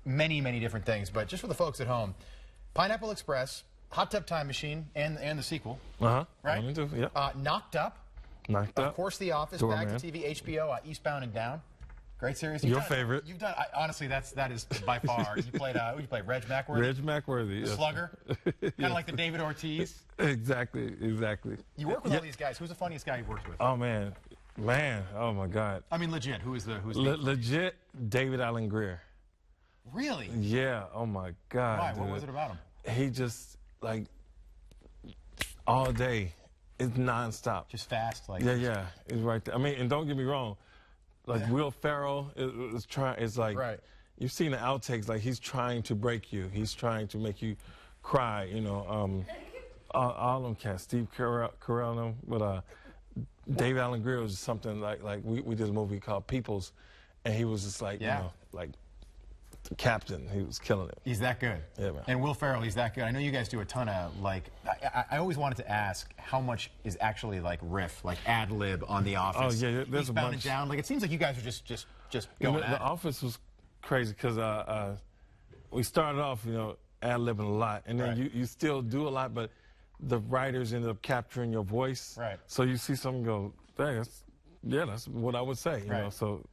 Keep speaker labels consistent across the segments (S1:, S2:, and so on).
S1: many, many different things. But just for the folks at home, Pineapple Express, Hot Tub Time Machine, and the sequel.
S2: Right?
S1: Yeah. Knocked Up.
S2: Knocked Up.
S1: Of course, The Office,
S2: Doorman.
S1: Back to TV, HBO, Eastbound and Down. Great series.
S2: Your favorite.
S1: You've done. Honestly, that is by far. You played. You played Reg Mackworthy.
S2: Reg Mackworthy.
S1: The Slugger. Kind of like the David Ortiz.
S2: Exactly.
S1: You work with all these guys. Who's the funniest guy you worked with?
S2: Oh man. Oh my God.
S1: I mean, legit. Who's
S2: legit? David Allen Greer.
S1: Really?
S2: Yeah. Oh my God.
S1: Why?
S2: Dude.
S1: What was it about him?
S2: He just like all day. It's nonstop.
S1: Just fast, like.
S2: Yeah. It's right there. I mean, and don't get me wrong. Like Will Ferrell is trying. It's like you've seen the outtakes. Like he's trying to break you. He's trying to make you cry. You know, all of them cats. Steve Carell, but Dave Allen Greer was just something like we did a movie called Peoples, and he was just like you know like the captain. He was killing it.
S1: He's that good.
S2: Yeah, man.
S1: And Will Ferrell, he's that good. I know you guys do a ton of like. I always wanted to ask how much is actually like riff, like ad lib on The Office.
S2: Oh yeah, there's a bunch.
S1: And Down. Like it seems like you guys are just going at it.
S2: The Office was crazy because we started off ad libbing a lot, and then you still do a lot, but the writers ended up capturing your voice.
S1: Right.
S2: So you see someone go, dang, that's what I would say. You know. So.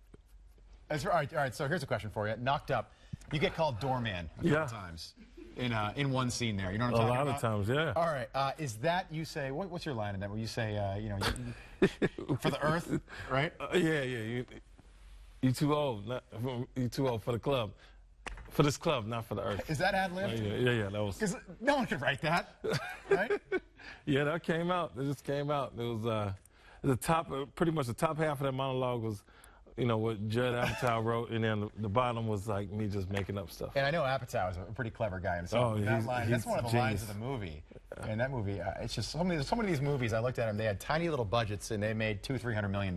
S1: That's right. All right. So here's a question for you. Knocked Up. You get called Doorman a couple times in one scene there. You know what I'm talking about?
S2: A lot of times, yeah.
S1: All right. Is that you say? What's your line in that? Where you say, for the Earth, right?
S2: Yeah. You too old. You too old for the club. For this club, not for the Earth.
S1: Is that ad libbed?
S2: Yeah. That was.
S1: Because no one could write that, right?
S2: Yeah, that came out. It just came out. It was the top. Pretty much the top half of that monologue was. What Judd Apatow wrote, and then the bottom was like me just making up stuff.
S1: And I know Apatow is a pretty clever guy himself.
S2: Oh,
S1: that's one of the lines of the movie. And that movie, it's just so many of these movies. I looked at them; they had tiny little budgets, and they made $200-300 million.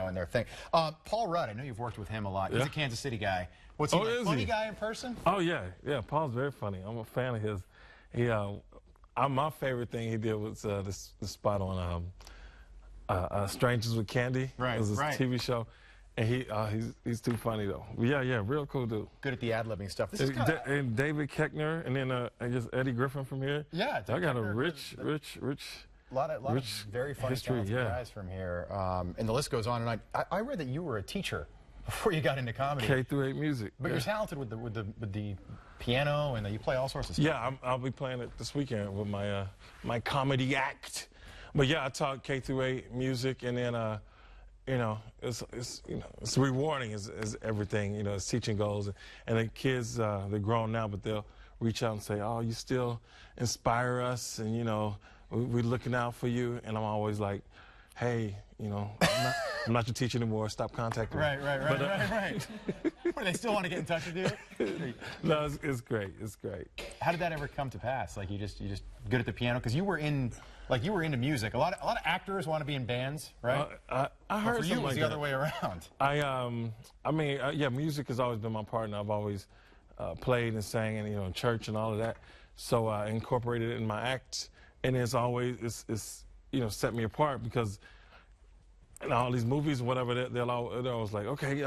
S1: In their thing. Paul Rudd, I know you've worked with him a lot. He's a Kansas City guy. What's he like? Funny guy in person?
S2: Oh yeah. Paul's very funny. I'm a fan of his. My favorite thing he did was this spot on Strangers with Candy.
S1: Right.
S2: It was a TV show. And he's too funny though. Yeah, real cool dude.
S1: Good at the ad-libbing stuff. This is
S2: and David Koechner, and then I guess Eddie Griffin from here.
S1: Yeah,
S2: I got a rich
S1: lot of very funny
S2: history,
S1: guys from here. And the list goes on. And I read that you were a teacher before you got into comedy.
S2: K-8 music.
S1: But you're talented with the piano, and you play all sorts of stuff.
S2: Yeah, I'll be playing it this weekend with my comedy act. But yeah, I taught K-8 music, and then. It's rewarding as everything, as teaching goes. And the kids, they're grown now, but they'll reach out and say, oh, you still inspire us, and, we're looking out for you. And I'm always like, hey, I'm not your teacher anymore. Stop contacting me.
S1: Right. What, they still want to get in touch with you?
S2: No, it's great. It's great.
S1: How did that ever come to pass? Like, you just good at the piano? Because you were into music. A lot of actors want to be in bands, right?
S2: I heard
S1: for you, it was the other way around.
S2: Yeah, music has always been my partner. I've always played and sang, and in church and all of that. So I incorporated it in my act, and it's always set me apart because in all these movies, whatever, they're always like, okay,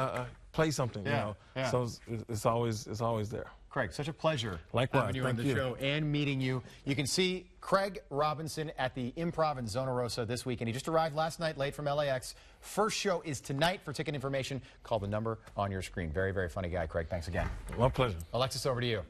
S2: play something,
S1: Yeah.
S2: So it's always there.
S1: Craig, such a pleasure
S2: having
S1: you on the show and meeting you. You can see Criag Robinson at the Improv in Zona Rosa this weekend. He just arrived last night late from LAX. First show is tonight. For ticket information, call the number on your screen. Very, very funny guy, Craig. Thanks again.
S2: My pleasure.
S1: Alexis, over to you.